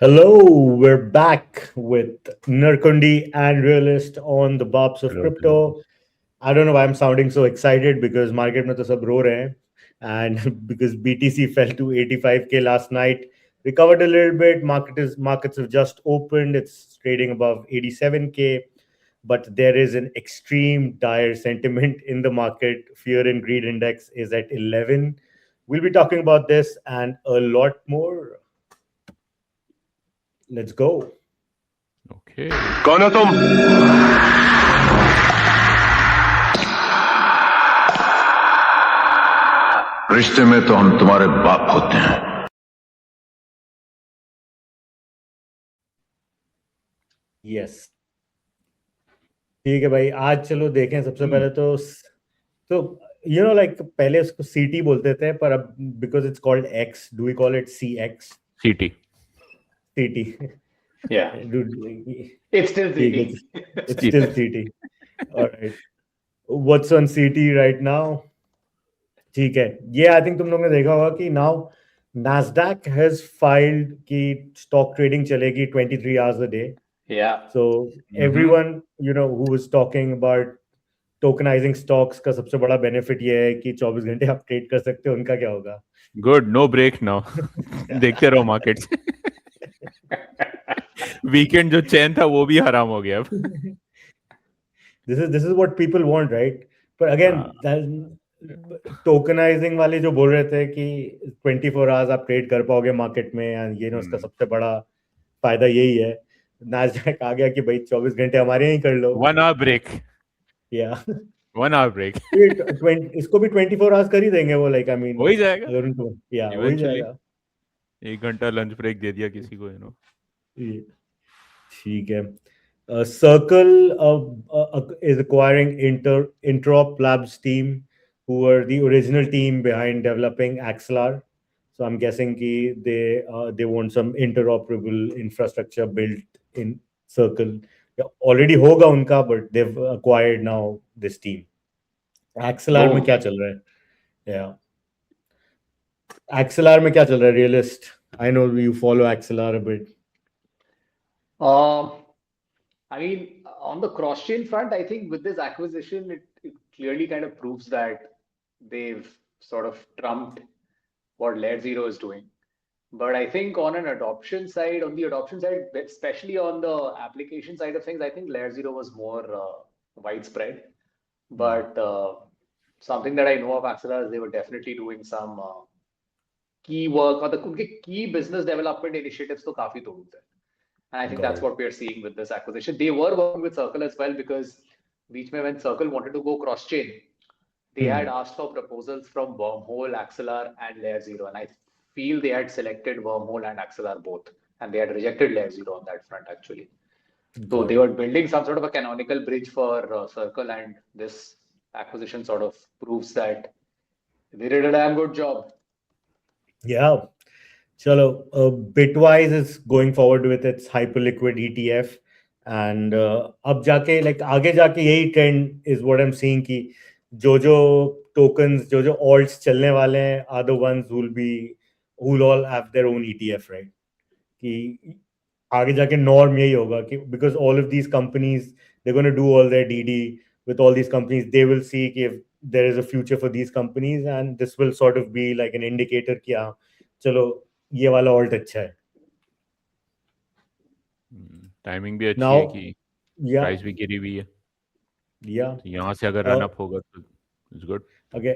Hello, we're back with Narkundi and Realist on the Bobs of Hello, hello. Crypto. I don't know why I'm sounding so excited because market में तो सब रो रहे हैं and because BTC fell to 85K last night, recovered a little bit. Markets have just opened. It's trading above 87K, but there is an extreme dire sentiment in the market. Fear and greed index is at 11. We'll be talking about this and a lot more. Let's go. Okay. कौन हो तुम? रिश्ते में तो हम तुम्हारे बाप होते हैं। यस, ठीक है भाई। आज चलो देखें। सबसे पहले तो लाइक पहले उसको सीटी बोलते थे, पर अब because it's called X, do we call it C X? CT. CT. Yeah, it's still ठीक है, CT. It's still CT. Alright, what's on CT right now? ठीक है, ये आई थिंक तुम लोगों ने देखा होगा कि नाउ Nasdaq has filed कि स्टॉक ट्रेडिंग चलेगी 23 hours a day. Yeah. So everyone who was talking about tokenising stocks का सबसे बड़ा बेनिफिट ये है कि 24 घंटे आप ट्रेड कर सकते हो। उनका क्या होगा? Good. No break now. देखते रहो मार्केट्स। वीकेंड जो चैन था वो भी हराम हो गया अब। This is what people want, right? पर अगेन टोकनाइजिंग वाले जो बोल रहे थे कि 24 आवर्स आप ट्रेड कर पाओगे मार्केट में, एंड उसका सबसे बड़ा फायदा यही है। नास्डैक आ गया कि भाई 24 घंटे हमारे यहीं कर लो। 1 hour break. या 1 hour break. इसको भी 24 आवर्स कर ही देंगे वो, लाइक आई मीन हो ही जाएगा। अगर उनको हो ही Eventually. जाएगा। 1 घंटा लंच ब्रेक दे दिया किसी को, ठीक है। Circle is acquiring Interop Labs team, who were the original team behind developing Axelar. So I'm guessing they want some interoperable infrastructure built in Circle. Already होगा उनका, but they've acquired now this team. Axelar में क्या चल रहा है? Yeah. Axelar में क्या चल रहा है? Realist. I know you follow Axelar a bit. I mean, on the cross-chain front, I think with this acquisition, it clearly kind of proves that they've sort of trumped what Layer Zero is doing. But I think on the adoption side, especially on the application side of things, I think Layer Zero was more widespread. But something that I know of Axelar is they were definitely doing some key work, or उनके key business development initiatives तो काफी तो होते हैं. And I think that's what we are seeing with this acquisition. They were working with Circle as well, because बीच में when Circle wanted to go cross-chain, they had asked for proposals from Wormhole, Axelar, and Layer Zero. And I feel they had selected Wormhole and Axelar both. And they had rejected Layer Zero on that front, actually. So they were building some sort of a canonical bridge for Circle, and this acquisition sort of proves that they did a damn good job. Yeah. Chalo, Bitwise is going forward with its hyperliquid ETF, and अब जाके like आगे जाके यही trend is what I'm seeing कि जो tokens, जो alts चलने वाले हैं are the ones who'll all have their own ETF, right? कि आगे जाके norm यही होगा कि because all of these companies, they're going to do all their DD with all these companies. They will see if there is a future for these companies, and this will sort of be like an indicator कि हाँ चलो ये वाला alt अच्छा है। Timing भी अच्छी Now, है कि प्राइस भी गिरी हुई है। Yeah. तो यहाँ से अगर रन अप होगा तो it's good. Okay.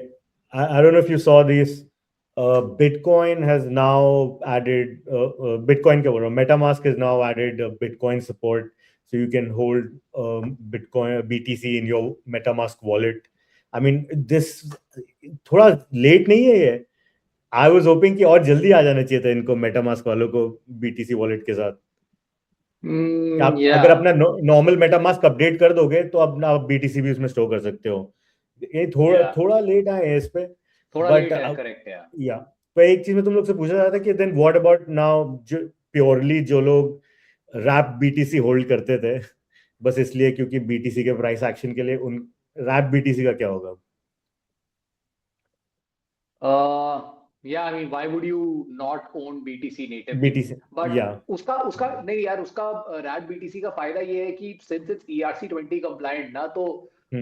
I don't know if you saw this. Bitcoin has now added Bitcoin क्या बोल रहा हूँ, MetaMask has now added Bitcoin support, so you can hold Bitcoin BTC in your MetaMask wallet. I mean, this थोड़ा late नहीं है ये? I was hoping कि और जल्दी आ जाना चाहिए था इनको, MetaMask वालों को BTC wallet के साथ। आप अगर अपना नॉर्मल मेटामास्क अपडेट कर दोगे तो अब आप बीटीसी भी उसमें स्टोर कर सकते हो। ये थोड़ा लेट आए हैं इस पे, बट करेक्ट है। या पर एक चीज में तुम लोग से पूछा जा रहा था कि then what about now purely जो लोग रैप बीटीसी होल्ड करते थे बस इसलिए क्योंकि बीटीसी के प्राइस एक्शन के लिए, उन रैप बीटीसी का क्या होगा? Yeah, I mean, why would you not own BTC natively? BTC, But yeah. उसका नहीं यार, उसका RAT BTC का फायदा ये है कि since it's ERC20 compliant ना, तो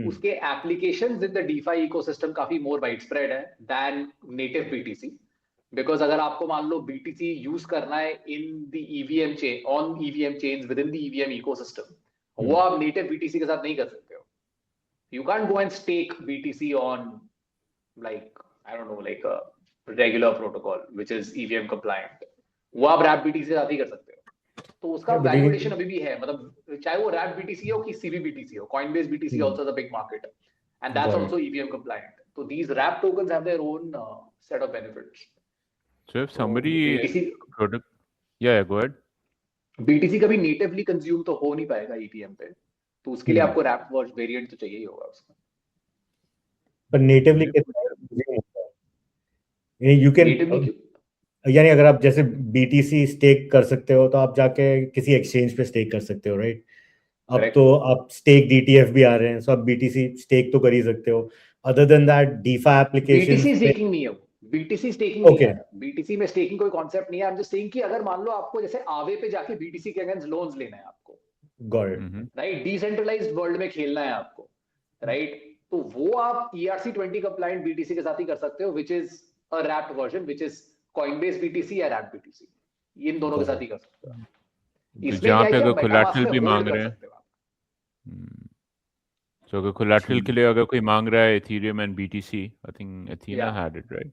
उसके applications in the DeFi ecosystem काफी more widespread है than native BTC. Because अगर आपको मान लो BTC use करना है in the EVM chain, on EVM chains within the EVM ecosystem, वो आप native BTC के साथ नहीं कर सकते हो. You can't go and stake BTC on, like, I don't know, like a regular protocol which is EVM compliant. वो आप RAP BTC से साथ ही कर सकते हो. तो उसका Yeah, but वैल्यूएशन अभी भी है, मतलब चाहे वो RAP BTC हो कि CV BTC हो. Coinbase BTC also is a big market, and that's Got it. also EVM compliant. So these RAP tokens have their own set of benefits. So if somebody BTC product, yeah, go ahead. BTC कभी natively consume तो हो नहीं पाएगा EVM पे, तो उसके लिए आपको RAP वेरिएंट तो चाहिए ही होगा उसका. पर नेटिवली कितना होता है? You can Natively यानी अगर आप जैसे BTC स्टेक कर सकते हो तो आप जाके किसी एक्सचेंज पे स्टेक कर सकते हो, राइट? अब Correct. तो आप स्टेक DTF भी आ रहे हैं, सो आप BTC स्टेक तो कर ही सकते हो. Other than that DeFi applications BTC staking नहीं है, BTC स्टेकिंग नहीं है. BTC में स्टेकिंग कोई कॉन्सेप्ट नहीं है. आई एम जस्ट सेइंग कि अगर मान लो आपको जैसे आवे पे जाके BTC के अगेंस्ट लोन्स लेना है आपको, got it, right? Decentralised world में खेलना है आपको, राइट? तो वो आप ERC20 कंप्लायंट BTC के साथ ही कर सकते हो, which is a wrapped version, which is Coinbase BTC या RAP BTC. इन दोनों के साथ ही कर सकते हो. इसमें जहाँ क्या पे है कि अगर आप collateral MetaMask भी में मांग होल्ड कर रहे हैं, सकते हो आप. so अगर collateral के लिए अगर कोई मांग रहा है Ethereum and BTC, I think Athena Yeah. had it, right?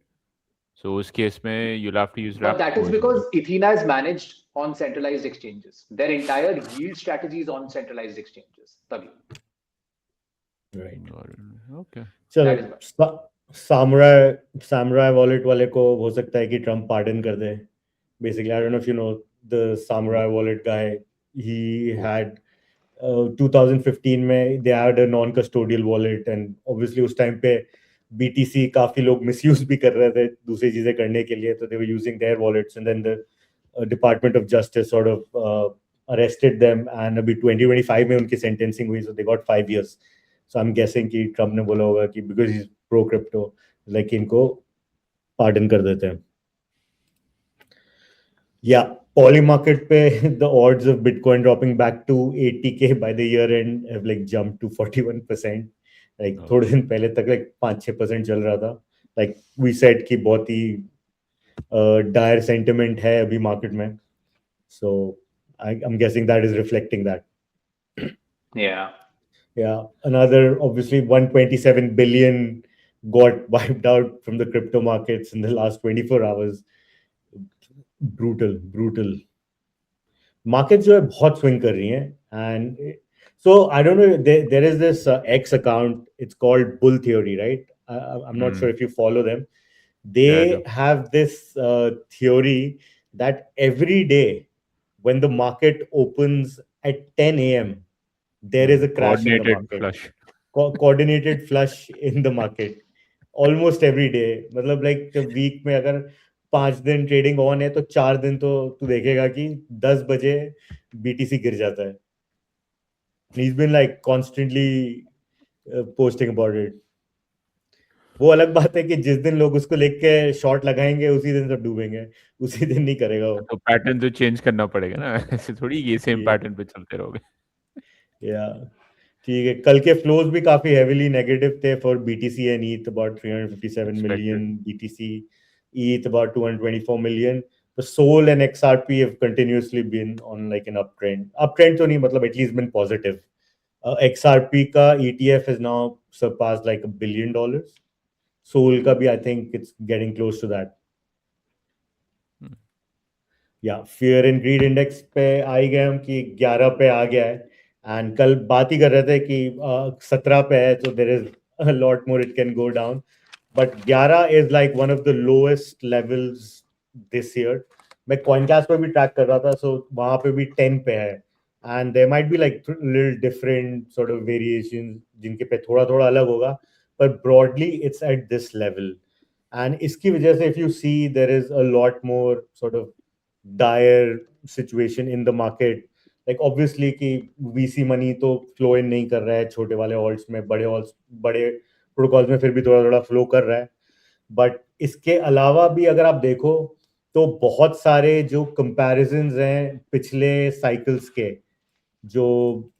So उस केस में you'll have to use But wrapped that is version. because Athena is managed on centralized exchanges. Their entire yield strategy is on centralized exchanges. तभी. Right. Okay. चलो, samurai wallet वाले को हो सकता है कि ट्रम्प पार्डन कर दे. Basically, I don't know if you know the Samurai wallet guy. He had 2015 में they had a non-custodial wallet, and obviously उस टाइम पे BTC काफी लोग misuse भी कर रहे थे दूसरी चीजें करने के लिए, तो they were using their wallets, and then the Department of Justice sort of arrested them, and अभी 2025 में उनकी sentencing हुई, so they got 5 years. So I'm guessing कि ट्रम्प ने बोला होगा कि because he's pro crypto, like इनको pardon कर देते हैं. Yeah, poly market pe the odds of Bitcoin dropping back to 80K by the year end have like jumped to 41%. Like थोड़े दिन पहले तक like 5-6% चल रहा था. Like we said कि बहुत ही dire sentiment है अभी market में. So I'm guessing that is reflecting that. Yeah. Yeah, another obviously 127 billion got wiped out from the crypto markets in the last 24 hours. Brutal. Markets जो है बहुत swing कर रही हैं, and so I don't know, there is this X account, it's called Bull Theory, right? I'm not sure if you follow them. They have this theory that every day when the market opens at 10 a.m. there is a crash in the market. Flush. Coordinated flush in the market almost every day. मतलब like week में अगर 5 दिन trading on है तो 4 दिन तो तू देखेगा कि 10 बजे BTC गिर जाता है. He's been like constantly posting about it. वो अलग बात है कि जिस दिन लोग उसको लेके के शॉर्ट लगाएंगे उसी दिन सब डूबेंगे, उसी दिन नहीं करेगा वो. तो पैटर्न तो चेंज करना पड़ेगा ना, ऐसे थोड़ी ये सेम पैटर्न पे चलते रहोगे. या ठीक है, कल के फ्लोज भी काफी हेवीली नेगेटिव थे for BTC and ETH, about 357 million BTC, ETH about 224 million. The SOL and XRP have continuously been on like an uptrend तो नहीं, मतलब at least been positive. XRP का ETF has now surpassed like $1 billion. SOL का भी I think it's getting close to that. Yeah, fear and greed index पे आ ही गए हम कि 11 पे आ गया है, and कल बात ही कर रहे थे कि 17 पे है, so there is a lot more it can go down, but 11 is like one of the lowest levels this year. मैं CoinCast पे भी ट्रैक कर रहा था, so वहाँ पे भी 10 पे है, and there might be like little different sort of variations जिनके पे थोड़ा थोड़ा अलग होगा, but broadly it's at this level. And इसकी वजह से if you see there is a lot more sort of dire situation in the market, like obviously कि VC money तो flow in नहीं कर रहा है छोटे वाले alts में, बड़े protocols में फिर भी थोड़ा थोड़ा flow कर रहा है, but इसके अलावा भी अगर आप देखो तो बहुत सारे जो कंपैरिजंस हैं पिछले साइकिल्स के, जो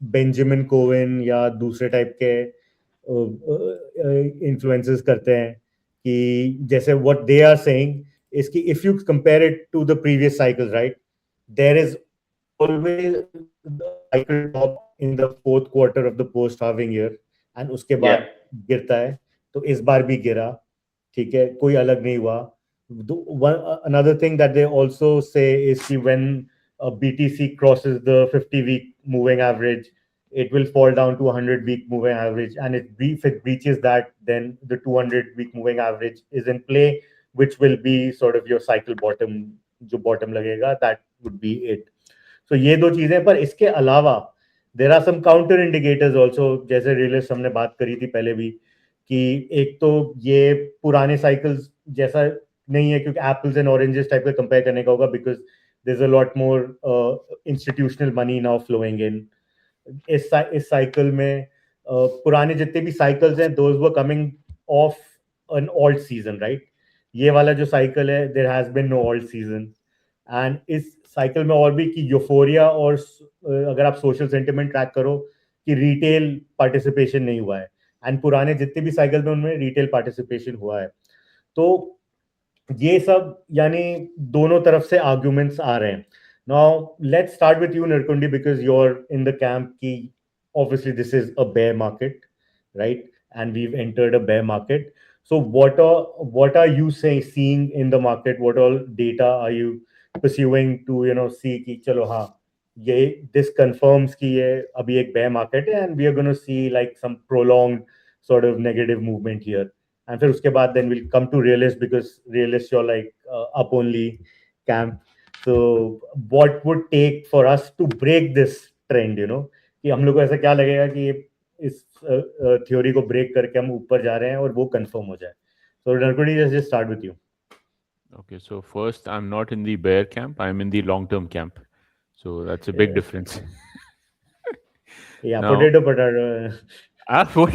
बेंजामिन कोवन या दूसरे टाइप के इन्फ्लुएंसेस करते हैं, कि जैसे what they are saying is कि if you compare it to the previous cycle, right, there is always the cycle top in the fourth quarter of the post halving year, and उसके बाद गिरता है. तो इस बार भी गिरा, ठीक है, कोई अलग नहीं हुआ. Another thing that they also say is कि when BTC crosses the 50-week moving average, it will fall down to 100-week moving average, and if it breaches that, then the 200-week moving average is in play, which will be sort of your cycle bottom. जो bottom लगेगा, that would be it. So ये दो चीजें. पर इसके अलावा there are some counter indicators also, जैसे realist हमने बात करी थी पहले भी, कि एक तो ये पुराने साइकिल्स जैसा नहीं है, क्योंकि एप्पल्स एंड ऑरेंजेस टाइप का कंपेयर करने का होगा, because there is a lot more institutional money now flowing in. इस साइकिल में पुराने जितने भी साइकिल्स हैं, those were coming off an alt season, right. ये वाला जो साइकिल है, there has been no alt season. And इस साइकिल में और भी कि यूफोरिया, और अगर आप सोशल सेंटिमेंट ट्रैक करो, कि रिटेल पार्टिसिपेशन नहीं हुआ है, एंड पुराने जितने भी साइकिल में उनमें रिटेल पार्टिसिपेशन हुआ है. तो ये सब यानी दोनों तरफ से आर्ग्यूमेंट्स आ रहे हैं. Now let's start with you नरकुंडी, because you are in the camp की obviously this is a bear market, right, and we've entered a bear market. So what are you seeing in the market? What all data are you pursuing to see कि चलो हाँ, ये this confirms कि ये अभी एक bear market है, and we are going to see like some prolonged sort of negative movement here. And फिर उसके बाद then we'll come to realist, because realist you're like up only camp. So what would take for us to break this trend, कि हम लोग को ऐसा क्या लगेगा कि इस थ्योरी को ब्रेक करके हम ऊपर जा रहे हैं और वो कंफर्म हो जाए. So Narkudi, just start with you. Okay, so first, I'm not in the bear camp. I'm in the long-term camp. So that's a big difference. Yeah, Now- potato. What?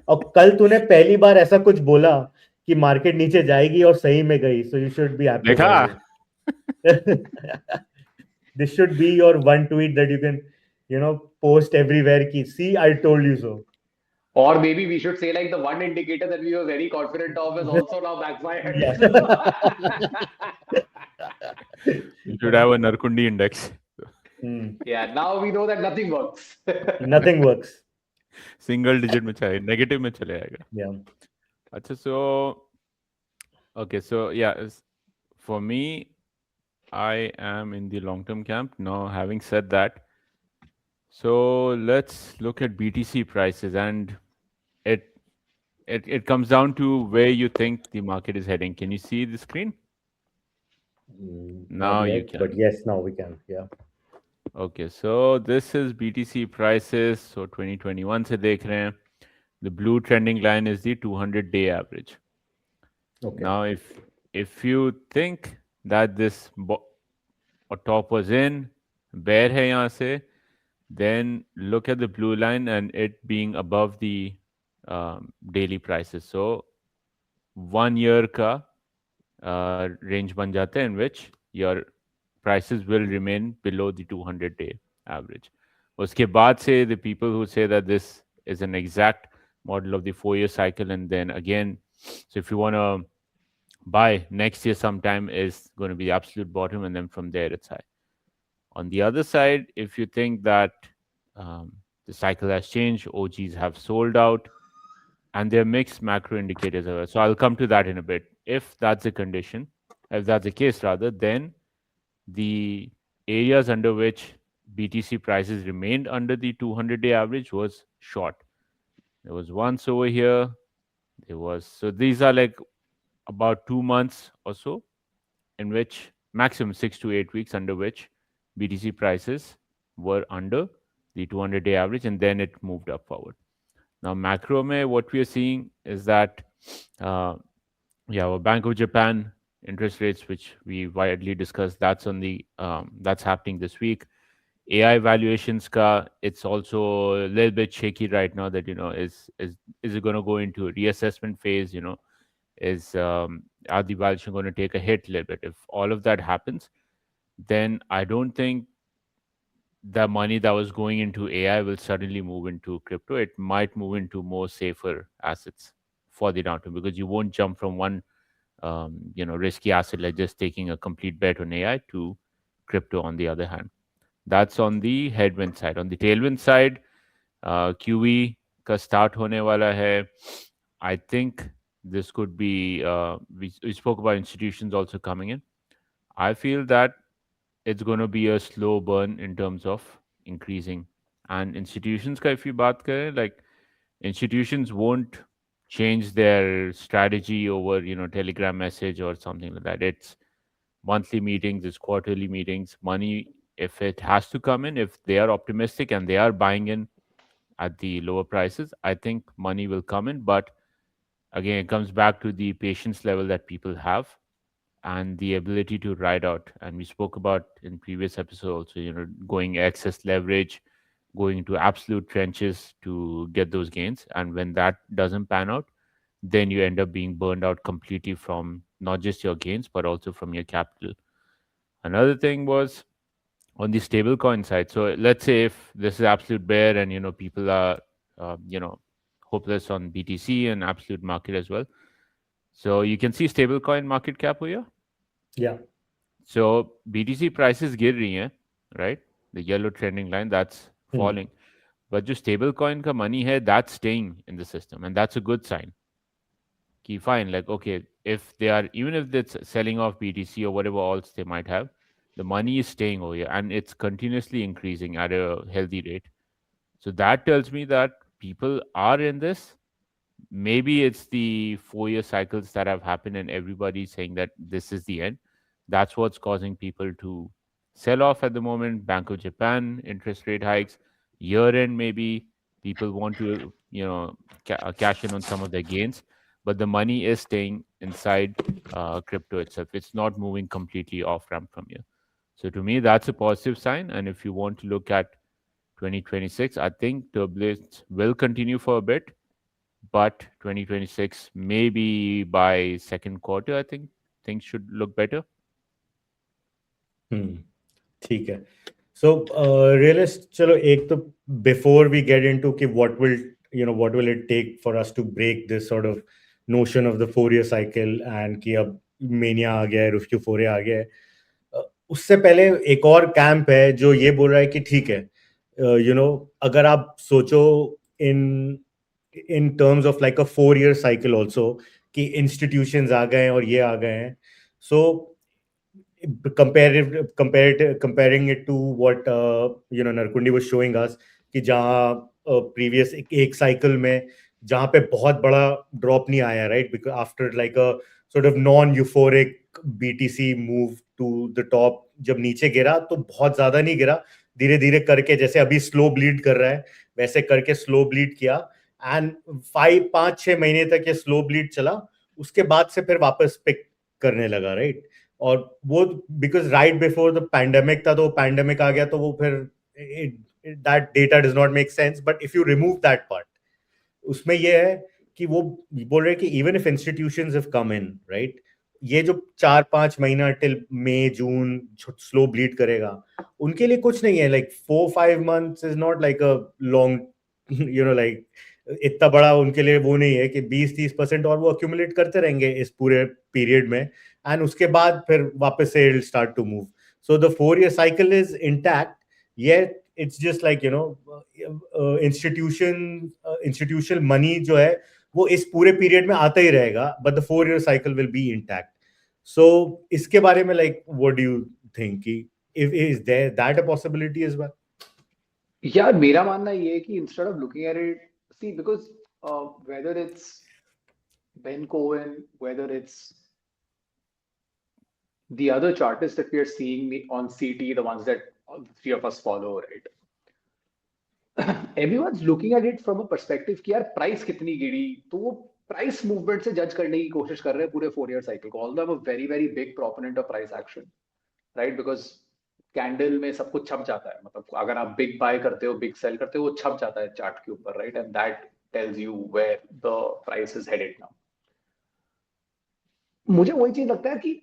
और कल तूने पहली बार ऐसा कुछ बोला कि मार्केट नीचे जाएगी और सही में गई, so you should be happy देखा? about it. This should be your one tweet that you can, post everywhere. Ki, see, I told you so. Or maybe we should say like the one indicator that we were very confident of is also now backfired. You should have a Narkundi index. Yeah, now we know that nothing works. Nothing works. Single digit में चले, negative में चले आएगा. Yeah. अच्छा, so okay, so yeah, for me, I am in the long-term camp. Now, having said that, so let's look at BTC prices, and it comes down to where you think the market is heading. Can you see the screen? Now Not you yet, can. but yes, now we can. Yeah. Okay, so this is BTC prices. So 2021 से देख रहे हैं. The blue trending line is the 200-day average. Okay. Now, if you think that this top was in, bear है यहाँ से, then look at the blue line and it being above the daily prices. So 1 year का range बन जाता है, in which your prices will remain below the 200-day average. उसके बाद से the people who say that this is an exact model of the 4-year cycle, and then again, so if you want to buy next year sometime is going to be the absolute bottom, and then from there it's high. On the other side, if you think that the cycle has changed, OGs have sold out, and there are mixed macro indicators. So I'll come to that in a bit. If that's the condition, if that's the case rather, then the areas under which BTC prices remained under the 200-day average was short. There was once over here. So these are like about 2 months or so, in which maximum 6 to 8 weeks under which BTC prices were under the 200-day average, and then it moved up forward. Now, macro mein, what we are seeing is that, Bank of Japan interest rates, which we widely discussed, that's on the that's happening this week. AI valuations ka, it's also a little bit shaky right now that, is it going to go into a reassessment phase, is are the valuation going to take a hit a little bit? If all of that happens, then I don't think the money that was going into AI will suddenly move into crypto. It might move into more safer assets for the downturn, because you won't jump from one risky asset like just taking a complete bet on AI to crypto on the other hand. That's on the headwind side. On the tailwind side, QE का start होने वाला है. I think this could be, we spoke about institutions also coming in. I feel that it's going to be a slow burn in terms of increasing. And institutions ka if you baat kare, like institutions won't change their strategy over, Telegram message or something like that. It's monthly meetings, it's quarterly meetings. Money, if it has to come in, if they are optimistic and they are buying in at the lower prices, I think money will come in. But again, it comes back to the patience level that people have and the ability to ride out. And we spoke about in previous episodes also, going excess leverage, going into absolute trenches to get those gains. And when that doesn't pan out, then you end up being burned out completely from not just your gains, but also from your capital. Another thing was on the stablecoin side. So let's say if this is absolute bear and, people are, hopeless on BTC and absolute market as well. So you can see stablecoin market cap here. Yeah. So BTC prices गिर रही हैं, right? The yellow trending line that's falling. But जो stable coin का money है, that's staying in the system, and that's a good sign. Ki fine, like okay, if they are, even if it's selling off BTC or whatever else they might have, the money is staying over here and it's continuously increasing at a healthy rate. So that tells me that people are in this. Maybe it's the 4-year cycles that have happened and everybody's saying that this is the end. That's what's causing people to sell off at the moment. Bank of Japan, interest rate hikes, year end, maybe people want to, cash in on some of their gains, but the money is staying inside crypto itself. It's not moving completely off ramp from here. So to me, that's a positive sign. And if you want to look at 2026, I think turbulence will continue for a bit, but 2026, maybe by second quarter, I think things should look better. ठीक है. So realist, चलो एक तो before we get into कि what will it take for us to break this sort of notion of the 4-year cycle and कि अब mania आ गया है, roof euphoria आ गया है, उससे पहले एक और कैंप है जो ये बोल रहा है कि ठीक है, अगर आप सोचो in terms of like a 4-year cycle also कि institutions आ गए हैं और ये आ गए हैं. So comparing it to what Narkundi was showing us कि जहाँ previous एक cycle में जहाँ पे बहुत बड़ा drop नहीं आया, right? Because after like a sort of non-euphoric BTC move to the top, जब नीचे गिरा तो बहुत ज़्यादा नहीं गिरा, धीरे धीरे करके जैसे अभी slow bleed कर रहा है वैसे करके slow bleed किया and 5-6 महीने तक ये slow bleed चला, उसके बाद से फिर वापस pick करने लगा, right? और वो because right before the pandemic था, तो पैंडेमिक आ गया तो वो फिर that data does not make sense. But if you remove that part, उसमें ये है कि वो बोल रहे कि even if institutions have come in, right, ये जो 4-5 महीना टिल मई जून स्लो ब्लीड करेगा, उनके लिए कुछ नहीं है. Like 4-5 months is not like a long, like इतना बड़ा उनके लिए वो नहीं है कि 20-30% और वो अक्यूमुलेट करते रहेंगे इस पूरे पीरियड में, एंड उसके बाद फिर वापस से it start to move. So the 4-year cycle is intact, yet it's just like institutional money जो है वो इस पूरे पीरियड में आता ही रहेगा, but the 4-year cycle will be intact. So इसके बारे में like what do you think कि is there that a possibility as well? यार मेरा मानना ये है कि instead of looking at it, see, because whether it's Ben Cohen, whether it's the other chartists that we are seeing on CT, the ones that three of us follow, right? Everyone's looking at it from a perspective कि यार price कितनी गिरी, तो वो price movement से जज करने की कोशिश कर रहे हैं पूरे 4-year cycle को. Although I'm a very very big proponent of price action, right? Because candle में सब कुछ छप जाता है, मतलब अगर आप बिग बाय करते हो बिग सेल करते हो वो छप जाता है चार्ट के ऊपर, right, and that tells you where the price is headed now. मुझे वही चीज लगता है कि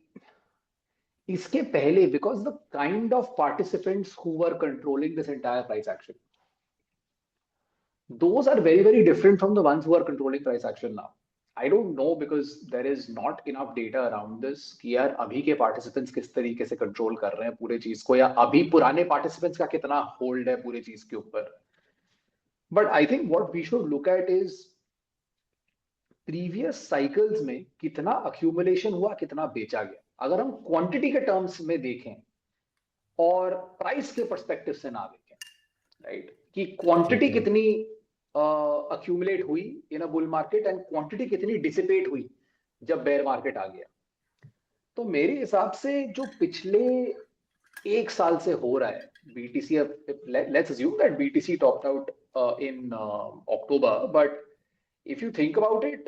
इसके पहले, because the kind of participants who were controlling this entire price action, those are very very different from the ones who are controlling price action now. I don't know because there is not enough data around this कि यार अभी के participants किस तरीके से control कर रहे हैं पूरे चीज को, या अभी पुराने participants का कितना होल्ड है पूरे चीज के ऊपर। But I think what we should look at is previous cycles में कितना अक्यूमुलेशन हुआ, कितना बेचा गया। अगर हम क्वांटिटी के टर्म्स में देखें और प्राइस के पर्सपेक्टिव से ना देखें, राइट, कि क्वांटिटी कितनी अक्यूमुलेट हुई in a bull market and quantity कितनी डिसिपेट हुई जब बेयर मार्केट आ गया, तो मेरे हिसाब से जो पिछले एक साल से हो रहा है BTC, let's assume that BTC topped out in October, but if you think about it,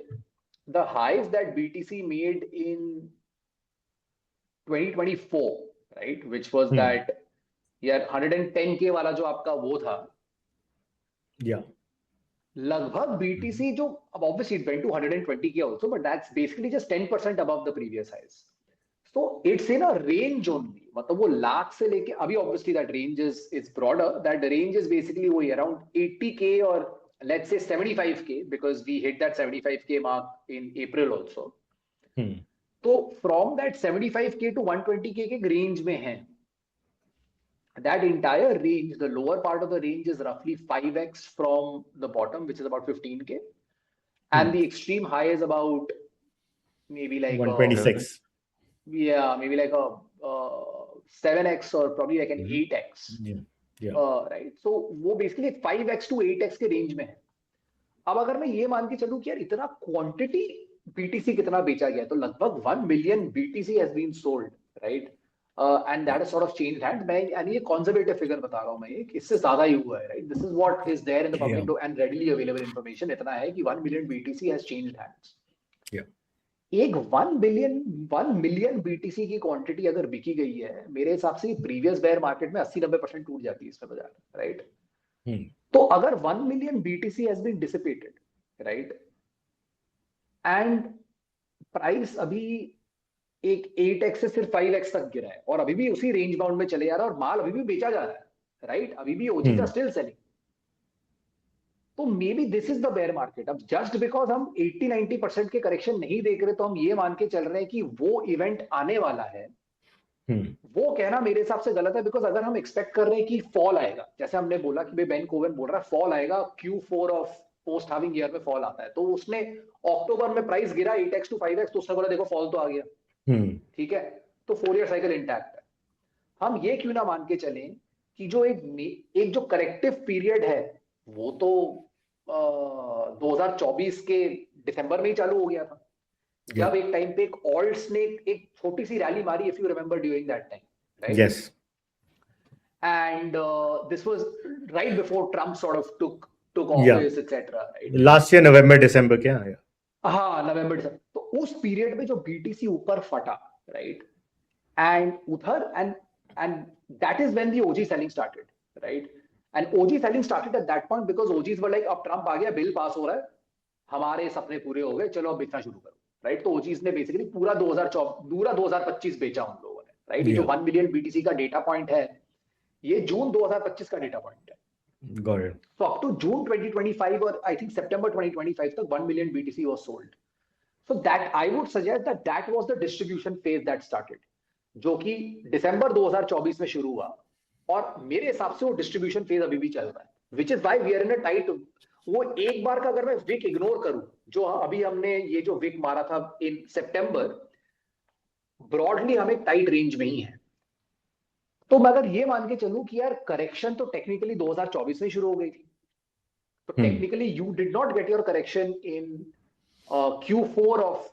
the highs that BTC made in 2024, right, which was that यार 110K वाला जो आपका वो था, लगभग BTC जो, अब obviously it went to 120K also, but that's basically just 10% above the previous highs. So it's in a range only, मतलब वो लाख से लेके अभी, obviously that range is broader, that range is basically वही around 80K or let's say 75K, because we hit that 75K mark in April also. तो from that 75K to 120K के range में है, that entire range, the lower part of the range is roughly 5x from the bottom, which is about 15K, and the extreme high is about maybe like 126. Maybe like a 7x or probably like an 8x. Right, so वो basically 5x to 8x के range में है। अब अगर मैं ये मान के चलूं कि यार इतना क्वांटिटी बीटीसी कितना बेचा गया, तो लगभग 1 million BTC has been sold, right, and that is sort of changed hand. मैं यानी ये कंजर्वेटिव फिगर बता रहा हूं मैं, ये इससे ज्यादा ही हुआ है, right, this is what is there in the public and readily available information इतना है कि 1 million BTC has changed hands. एक 1 मिलियन बीटीसी की क्वांटिटी अगर बिकी गई है, मेरे हिसाब से प्रीवियस बेयर मार्केट में 80-90% टूट जाती है इसमें बाजार, राइट। तो अगर 1 million BTC has been dissipated, right, and price अभी एक 8x से सिर्फ 5x तक गिरा है और अभी भी उसी रेंज बाउंड में चले जा रहा है और माल अभी भी बेचा जा रहा है, राइट, अभी भी ओजीज आर स्टिल सेलिंग, तो may be this is the bear market. अब जस्ट बिकॉज हम 80-90% के करेक्शन नहीं देख रहे तो हम ये मान के चल रहे हैं कि वो इवेंट आने वाला है, वो कहना मेरे हिसाब से गलत है। बिकॉज अगर हम एक्सपेक्ट कर रहे हैं कि फॉल आएगा, जैसे हमने बोला कि भाई बेन कोवन बोल रहा है फॉल आएगा, Q4 of post having year में फॉल आता है, तो उसने अक्टूबर में प्राइस गिरा 8x to 5x, तो उसने बोला देखो फॉल तो आ गया, ठीक है, तो 4 ईयर साइकिल इंटैक्ट है। हम ये क्यों ना मान के चलें कि जो एक जो करेक्टिव पीरियड है वो तो 2024 के दिसंबर में ही चालू हो गया था, जब एक टाइम पे एक ऑल्ट्स ने एक छोटी सी रैली मारी, if you remember, during that time, right, yes, and this was right before Trump sort of took office, etc, right, last year नवंबर दिसंबर क्या आया, हाँ नवंबर दिसंबर, तो उस पीरियड में जो बीटीसी ऊपर फटा, राइट, एंड उधर and that is when the OG selling started, right, and OG selling started at that point because OGs were like अब ट्रम्प आ गया, बिल पास हो रहा है, हमारे सपने पूरे हो गए, चलो अब बेचना शुरू करो, राइट, तो ओजीज ने बेसिकली पूरा 2025 बेचा उन लोगों ने, राइट, ये जो 1 मिलियन बीटीसी का डेटा पॉइंट है ये जून 2025 का डेटा पॉइंट है। Got it. So up to June 2025 or I think September 2025 तक 1 million BTC was sold. So that I would suggest that was the distribution phase that started, जो कि दिसंबर 2024 में शुरू हुआ और मेरे हिसाब से वो डिस्ट्रीब्यूशन फेज अभी भी चल रहा है, which is why we are in a tight, वो एक बार का अगर मैं विक इग्नोर करूं, जो अभी हमने ये जो विक मारा था इन सितंबर, ब्रॉडली हम एक टाइट रेंज में ही है। तो मैं अगर ये मान के चलूं कि यार करेक्शन तो टेक्निकली 2024 में शुरू हो गई थी, तो technically you did not get your correction in Q4 of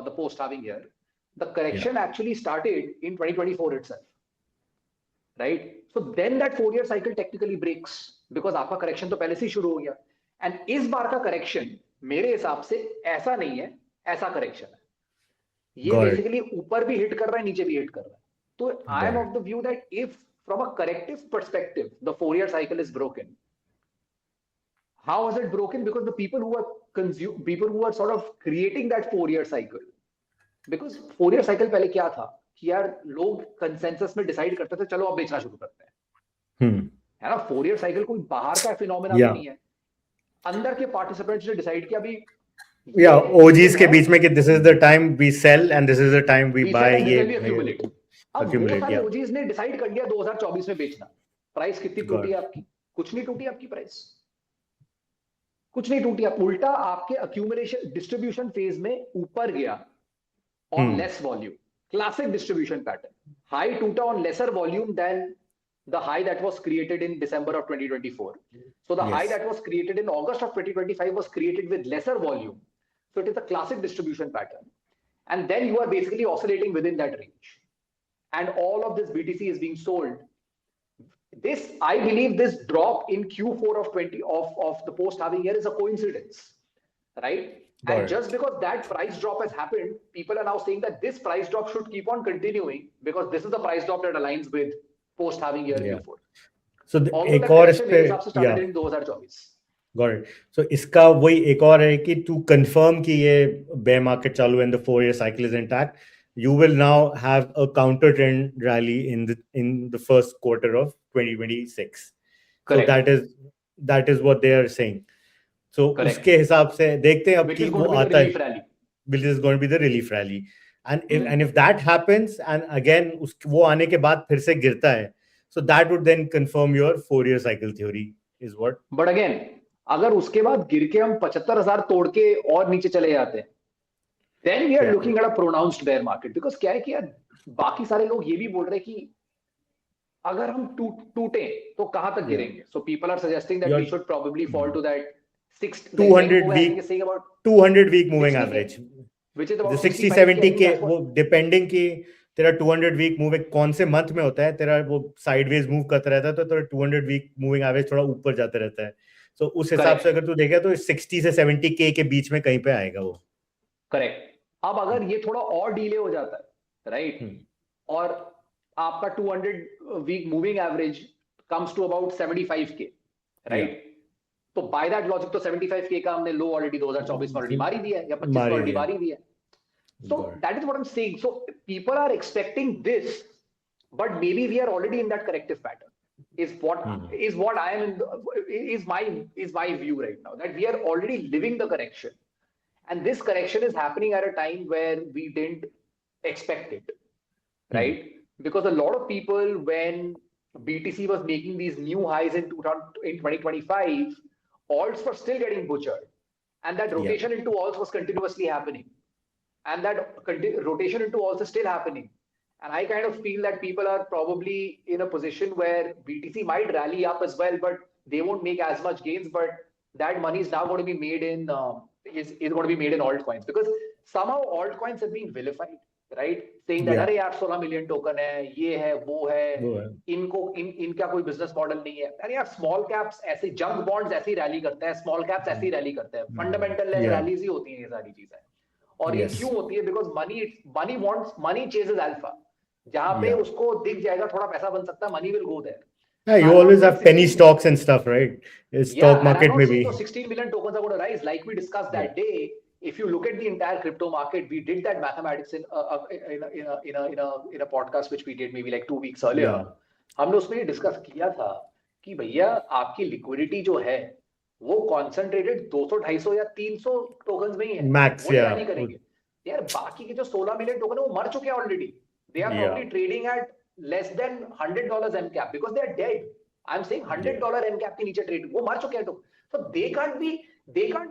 the post having year, the correction actually started in 2024 itself, right, so then that 4 year cycle technically breaks because आपका correction तो पहले से ही शुरू हो गया, एंड इस बार का correction मेरे हिसाब से ऐसा नहीं है, ऐसा करेक्शन है, ये बेसिकली ऊपर भी हिट कर रहा है, नीचे भी हिट कर रहा है, So I am Right. of the view that if from a corrective perspective, the 4-year cycle is broken, how is it broken? Because the people who are people who are sort of creating that 4-year cycle, because 4-year cycle पहले क्या था कि यार लोग consensus में decide करते थे चलो अब बेचना शुरू करते हैं, Hmm. है ना? 4-year cycle कोई बाहर का फिनोमेना भी Yeah. नहीं है, अंदर के पार्टिसिपेंट्स ने डिसाइड किया अभी Yeah, OGs के बीच में कि this is the time we sell and this is the time we we buy. sell and this ये will be accumulate. अब वो accumulate, सारे yeah. OGs ने डिसाइड कर लिया 2024 में बेचना, प्राइस कितनी Got टूटी है it. आपकी? कुछ नहीं टूटी आपकी प्राइस, कुछ नहीं टूटी, आप उल्टा आपके अक्यूमुलेशन डिस्ट्रीब्यूशन फेज में ऊपर गया on less volume. Classic distribution pattern. High tuta on lesser volume than the high that was created in December of 2024. So the high Yes. that was created in August of 2025 was created with lesser volume. So it is a classic distribution pattern. And then you are basically oscillating within that range. And all of this BTC is being sold. This, I believe this drop in Q4 of the post-halving year is a coincidence, right? Got And it. just because that price drop has happened, people are now saying that this price drop should keep on continuing because this is the price drop that aligns with post-halving year Yeah. Q4. So Although एक that और इस correction पे मेरे हिसाब से started yeah. in 2024. Got it. So इसका वही एक और है कि to confirm कि ये bear market चालू है and the 4-year cycle is intact, you will now have a counter trend rally in the first quarter of 2026. Correct. So that is what they are saying. So Correct. उसके हिसाब से देखते हैं अब Which कि is वो going to be the आता है, relief rally. which is going to be the relief rally. And if that happens and again वो आने के बाद फिर से गिरता है, so that would then confirm your 4-year cycle theory is what. But again, अगर उसके बाद गिर के हम 75,000 तोड़ के और नीचे चले जाते हैं, then we are Yeah. looking at a pronounced bear market. Because क्या है कि यार बाकी सारे लोग ये भी बोल रहे हैं कि अगर हम टूटे तो कहां तक गिरेंगे? So people are suggesting that we should probably fall to that 200 week, is saying about 200 week moving 60K, average. which is about The 60 65K, I 70 think के that's वो what- डिपेंडिंग कि तेरा 200 वीक मूव कौन से month में होता है, तेरा वो साइडवेज मूव करता रहता है, तो तेरा 200 वीक मूविंग एवरेज थोड़ा ऊपर जाता रहता है. सो उस हिसाब से अगर तू देखेगा तो 60 से 70 के बीच में कहीं पे आएगा वो. करेक्ट. अब अगर ये थोड़ा और डिले हो जाता है, राइट, और आपका 200 week moving average comes to about 75K, right, तो बाय दैट लॉजिक तो 75K का हमने लो ऑलरेडी 2024 में ऑलरेडी मार ही दिया है, या 25 में ऑलरेडी मार ही दिया है. So that is what I'm saying. So people are expecting this, but maybe we are already in that corrective pattern. Is what I am is my view right now, that we are already living the correction, and this correction is happening at a time where we didn't expect it, right? Because a lot of people, when BTC was making these new highs in 2025, alts were still getting butchered, and that rotation into alts was continuously happening. And that rotation into alts is still happening. And I kind of feel that people are probably in a position where BTC might rally up as well, but they won't make as much gains. But that money is now going to be made in is going to be made in altcoins, because somehow altcoins have been vilified, right? Saying that अरे यार 16 million token है, ये है, वो है, इनका कोई business model नहीं है. अरे यार small caps ऐसे junk bonds ऐसी रैली करते हैं, small caps ऐसी रैली करते हैं, fundamental रैलीज ही होती हैं ये सारी चीजें. और ये क्यों होती है? Because money ceases alpha. जहां पे उसको दिख जाएगा थोड़ा पैसा बन सकता है, money will go there. Yeah, you always have penny stocks and stuff, right? Stock market maybe. So 16 million tokens are going to rise, like we discussed that day. If you look at the entire crypto market, we did that mathematics in a podcast which we did maybe like 2 weeks earlier. हमने उसमें discuss किया था कि भैया आपकी liquidity जो है वो कॉन्सेंट्रेटेड 200-250 या 300 टोकन्स में ही है, मैक्स. नहीं करेंगे यार. बाकी के जो 16 मिलियन टोकन है वो मर चुके हैं already. They are probably trading at less than $100 mcap because they are dead. I am saying $100 mcap के नीचे ट्रेड वो मर चुके हैं. तो they can't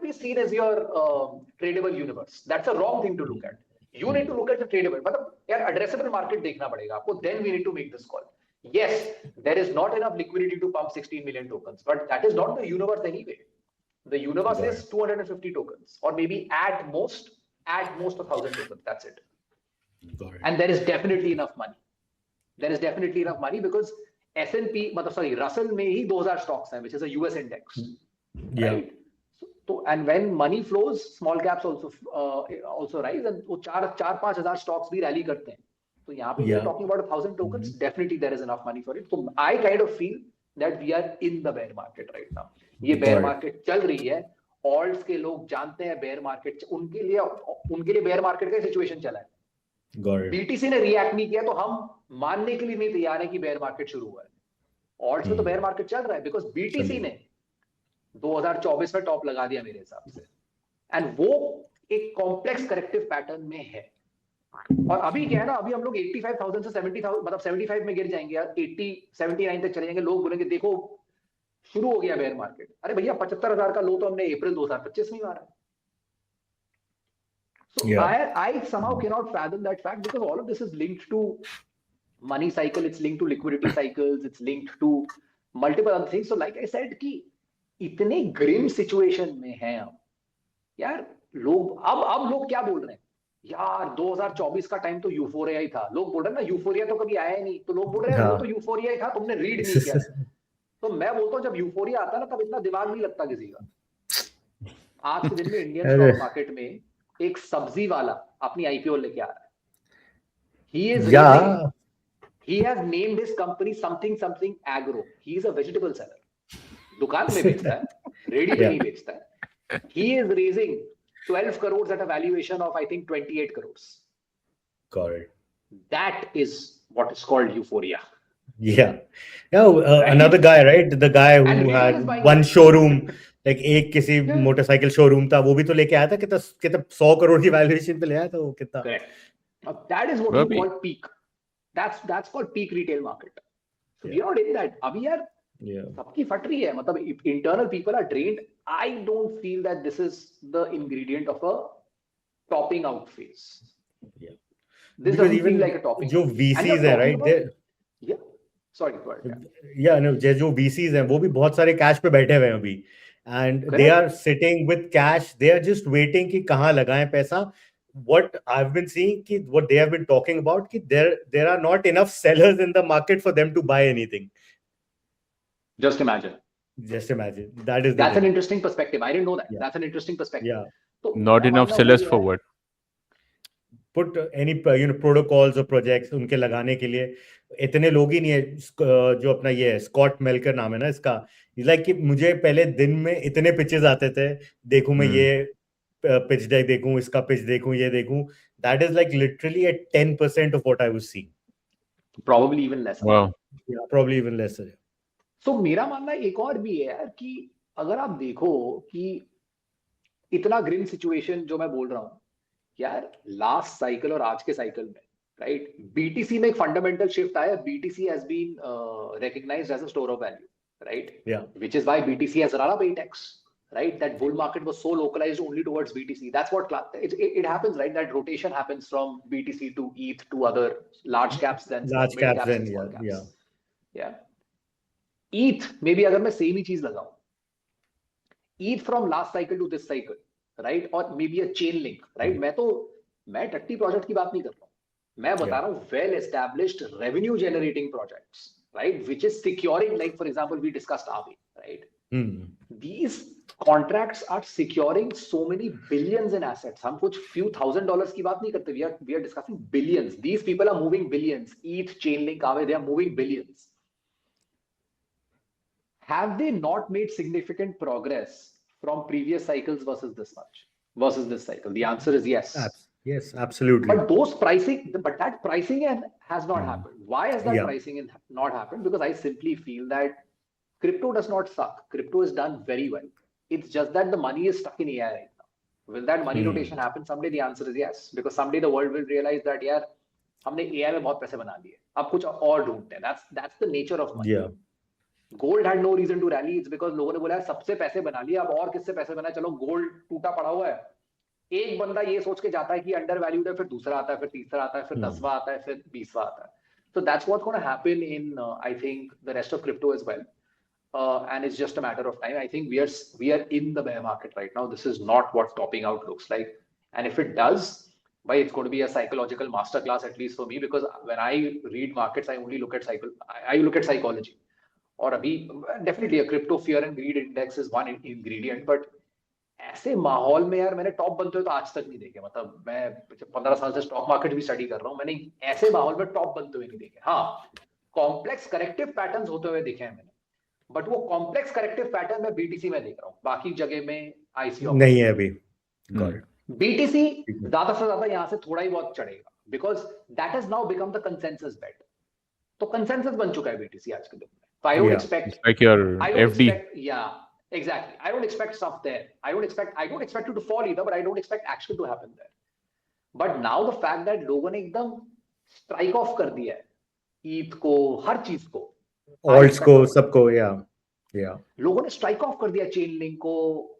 be seen as your tradable universe. That's a wrong thing to look at. You need to look at the tradable, मतलब यार addressable market देखना पड़ेगा आपको. Then we need to make this call. Yes, there is not enough liquidity to pump 16 million tokens, but that is not the universe anyway. The universe is 250 tokens, or maybe at most 1,000 tokens. That's it. And there is definitely enough money. There is definitely enough money because S&P, Russell में ही 2,000 stocks हैं, which is a US index. Right? So, and when money flows, small caps also rise, and वो 4-5 हजार stocks भी rally करते हैं. तो यहाँ पे we are Yeah. talking about 1,000 tokens. Definitely there is enough money for it. So I kind of feel that we are in the bear market right now. ये bear Got it. market चल रही है. Alts के लोग जानते हैं bear market, उनके लिए bear market का situation चला है. Got it. BTC ने रिएक्ट नहीं किया तो हम मानने के लिए नहीं तैयार है कि बेयर मार्केट शुरू हुआ है. ऑल्ट्स में तो बेयर मार्केट चल रहा है बिकॉज बीटीसी ने 2024 में टॉप लगा दिया मेरे हिसाब से, एंड वो एक कॉम्प्लेक्स करेक्टिव पैटर्न में है. और अभी क्या है ना, अभी हम लोग 85,000 से 70,000 मतलब 75 में गिर जाएंगे यार, 80 79 तक चले जाएंगे. लोग बोलेंगे देखो शुरू हो गया बेयर मार्केट. अरे भैया 75,000 का लो तो हमने अप्रैल 2025 में मारा. So Yeah. I somehow cannot fathom that fact because all of this is linked to money cycle, it's linked to liquidity cycles, it's linked to multiple other things. So like I said कि इतने grim situation में हैं हम यार. लोग अब लोग क्या बोल रहे हैं यार, 2024 का टाइम तो यूफोरिया ही था. लोग बोल रहे हैं ना यूफोरिया तो कभी आया ही नहीं, तो लोग बोल रहे हैं वो तो यूफोरिया ही था, तुमने रीड नहीं किया. तो मैं बोलता हूँ जब यूफोरिया आता है ना तब इतना दिमाग नहीं लगता किसी का. आज के दिन में इंडियन स्टॉक मार्केट में एक सब्जी वाला अपनी आईपीओ लेके आ रहा है. He has named his company something agro. He is a vegetable seller. दुकान में बेचता है, रेडी पे नहीं बेचता है. He is raising 12 crores at a valuation of I think 28 crores. Got it. That is what is called euphoria. Yeah. Another guy, right? The guy who had one showroom, like एक किसी motorcycle showroom था, वो भी तो लेके आया था कितना 100 करोड़ की वैल्यूएशन पे ले आया था वो कितना. Correct. Now that is what we call peak. That's called peak retail market. So we are not in that. अभी यार सबकी फट रही है, मतलब internal people are drained. I don't feel that this is the ingredient of a topping out phase. Yeah. This doesn't feel like a topping. जो VCs है, right? Yeah. Sorry, go ahead. Yeah, no, जो VCs हैं वो भी बहुत सारे cash पे बैठे हुए हैं अभी, and they are sitting with cash. They are just waiting कि कहाँ लगाएं पैसा. What I've been seeing, what they have been talking about, there are not enough sellers in the market for them to buy anything. Just imagine. That's an interesting perspective. I didn't know that. Yeah. That's an interesting perspective. Yeah. So, not enough sellers for what? Put any protocols or projects उनके लगाने के लिए इतने लोग ही नहीं है. जो अपना ये स्कॉट मेल्कर नाम है ना इसका, लाइक कि मुझे पहले दिन में इतने पिचेस आते थे, देखूं मैं ये pitch deck देखूं, इसका pitch देखूं, ये देखूं. That is like literally at 10% of what I was seeing. Probably even less. Wow. Yeah, probably even lesser. So मेरा मानना एक और भी है यार कि अगर आप देखो कि इतना ग्रिम सिचुएशन जो मैं बोल रहा हूँ यार, लास्ट साइकिल और आज के साइकिल में, राइट, बीटीसी में एक फंडामेंटल शिफ्ट आया. BTC has been recognized as a store of value, right? Yeah. Which is why BTC has run up 8x. Right, that bull market was so localized only towards BTC. That's what it happens, right? That rotation happens from BTC to ETH to other large caps, then large caps, then small caps. Yeah. ETH maybe अगर मैं same ही चीज लगाऊं, ETH from last cycle to this cycle, right? Or maybe a chain link, right? मैं टट्टी project की बात नहीं कर रहा हूँ, मैं बता रहा हूँ well established revenue generating projects, right? Which is securing, like for example we discussed Aave, right? These contracts are securing so many billions in assets. हम कुछ few $1,000 की बात नहीं करते. We are discussing billions. These people are moving billions. ETH, Chainlink, Aave, they are moving billions. Have they not made significant progress from previous cycles versus this cycle? The answer is yes. Yes, absolutely. But that pricing has not happened. Why has that pricing not happened? Because I simply feel that crypto does not suck. Crypto is done very well. It's just that the money is stuck in AI right now. Will that money rotation happen someday? The answer is yes. Because someday the world will realize that यार हमने AI में बहुत पैसे बना लिए, अब कुछ और ढूंढते हैं. That's the nature of money. Yeah. Gold had no reason to rally. It's because लोगों ने बोला सबसे पैसे बना लिए, अब और किससे पैसे बना, चलो गोल्ड टूटा पड़ा हुआ है. एक बंदा ये सोच के जाता है कि अंडर वैल्यूड है, फिर दूसरा आता है, फिर तीसरा आता है, फिर 10वां आता है, फिर 20वां आता है. So that's what's going to happen in I think the rest of crypto as well. And it's just a matter of time. I think we are in the bear market right now. This is not what topping out looks like. And if it does, it's going to be a psychological masterclass, at least for me, because when I read markets, I only look at I look at psychology. Or definitely a crypto fear and greed index is one ingredient, but ऐसे माहौल में यार मैंने top बनते हुए तो आज तक नहीं देखे, मतलब मैं 15 साल से स्टॉक मार्केट भी स्टडी कर रहा हूँ, मैंने ऐसे माहौल में टॉप बनते हुए नहीं देखे। हाँ, कॉम्प्लेक्स करेक्टिव पैटर्न्स होते हुए देखे हैं मैंने, बट वो कॉम्प्लेक्स करेक्टिव पैटर्न मैं बीटीसी में देख रहा हूँ, बाकी जगह में आईसी नहीं है अभी। Got it. बीटीसी ज्यादा से ज्यादा यहाँ से थोड़ा ही बहुत चढ़ेगा, because that has now become the consensus bet. तो कंसेंसस बन चुका है बीटीसी आज के दिन में। I don't Yeah. expect. It's like your I don't FD. expect. Yeah, exactly. I don't expect stuff there. I don't expect it to fall either, but I don't expect action to happen there. But now the fact that लोगों ने एकदम strike off कर दिया है ईद को, हर चीज को, Alts को, सबको, yeah. लोगों ने स्ट्राइक ऑफ कर दिया चेन लिंक को,